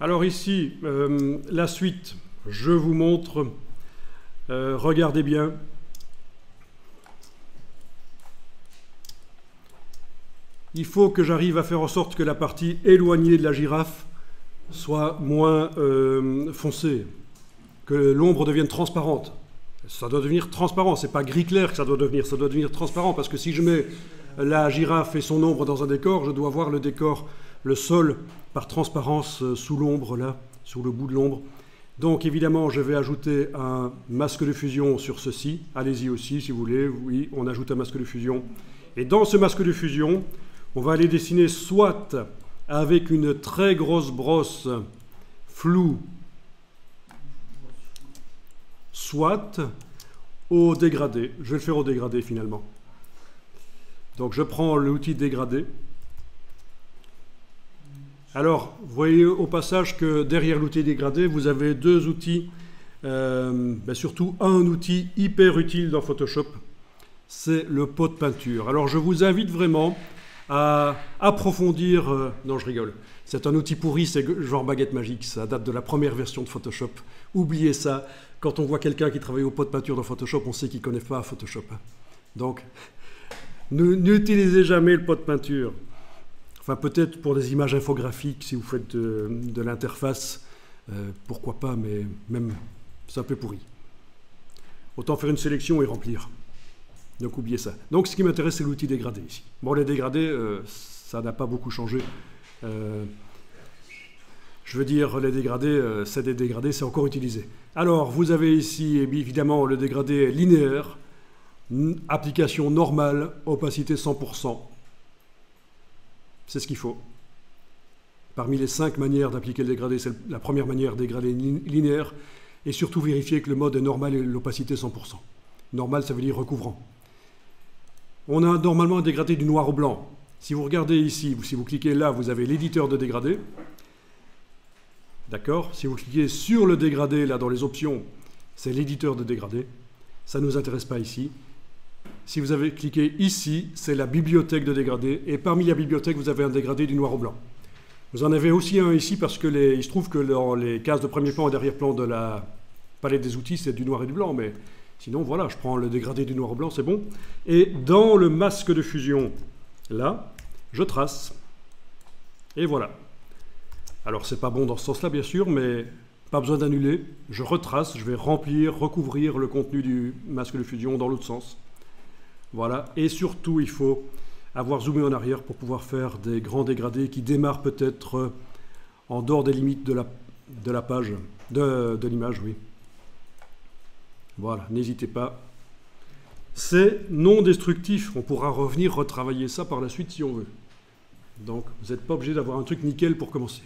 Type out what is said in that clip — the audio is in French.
Alors ici, la suite, je vous montre, regardez bien. Il faut que j'arrive à faire en sorte que la partie éloignée de la girafe soit moins foncée, que l'ombre devienne transparente. Ça doit devenir transparent, c'est pas gris clair que ça doit devenir transparent, parce que si je mets la girafe et son ombre dans un décor, je dois voir le décor, le sol, par transparence sous l'ombre, là, sous le bout de l'ombre. Donc évidemment, je vais ajouter un masque de fusion sur ceci. Allez-y aussi, si vous voulez. Oui, on ajoute un masque de fusion. Et dans ce masque de fusion, on va aller dessiner soit avec une très grosse brosse floue, soit au dégradé. Je vais le faire au dégradé finalement. Donc je prends l'outil dégradé. Alors, vous voyez au passage que derrière l'outil dégradé, vous avez deux outils, surtout un outil hyper utile dans Photoshop, c'est le pot de peinture. Alors je vous invite vraiment à approfondir... non, je rigole. C'est un outil pourri, c'est genre baguette magique. Ça date de la première version de Photoshop. Oubliez ça. Quand on voit quelqu'un qui travaille au pot de peinture dans Photoshop, on sait qu'il ne connaît pas Photoshop. Donc, n'utilisez jamais le pot de peinture. Enfin, peut-être pour des images infographiques, si vous faites de l'interface, pourquoi pas, mais même, c'est un peu pourri. Autant faire une sélection et remplir. Donc, oubliez ça. Donc, ce qui m'intéresse, c'est l'outil dégradé ici. Bon, les dégradés, ça n'a pas beaucoup changé. Je veux dire, les dégradés, c'est des dégradés, c'est encore utilisé. Alors, vous avez ici, évidemment, le dégradé linéaire, application normale, opacité 100%. C'est ce qu'il faut. Parmi les 5 manières d'appliquer le dégradé, c'est la première manière, dégradé linéaire, et surtout vérifier que le mode est normal et l'opacité 100%. Normal, ça veut dire recouvrant. On a normalement un dégradé du noir au blanc. Si vous regardez ici, si vous cliquez là, vous avez l'éditeur de dégradé. D'accord? Si vous cliquez sur le dégradé, là, dans les options, c'est l'éditeur de dégradé. Ça ne nous intéresse pas ici. Si vous avez cliqué ici, c'est la bibliothèque de dégradé. Et parmi la bibliothèque, vous avez un dégradé du noir au blanc. Vous en avez aussi un ici parce que il se trouve que dans les cases de premier plan et d'arrière-plan de la palette des outils, c'est du noir et du blanc. Mais sinon, voilà, je prends le dégradé du noir au blanc, c'est bon. Et dans le masque de fusion, là, je trace. Et voilà. Alors, c'est pas bon dans ce sens-là, bien sûr, mais pas besoin d'annuler. Je retrace, je vais remplir, recouvrir le contenu du masque de fusion dans l'autre sens. Voilà. Et surtout, il faut avoir zoomé en arrière pour pouvoir faire des grands dégradés qui démarrent peut-être en dehors des limites de la page, de l'image, oui. Voilà, n'hésitez pas. C'est non destructif. On pourra revenir retravailler ça par la suite si on veut. Donc, vous n'êtes pas obligé d'avoir un truc nickel pour commencer.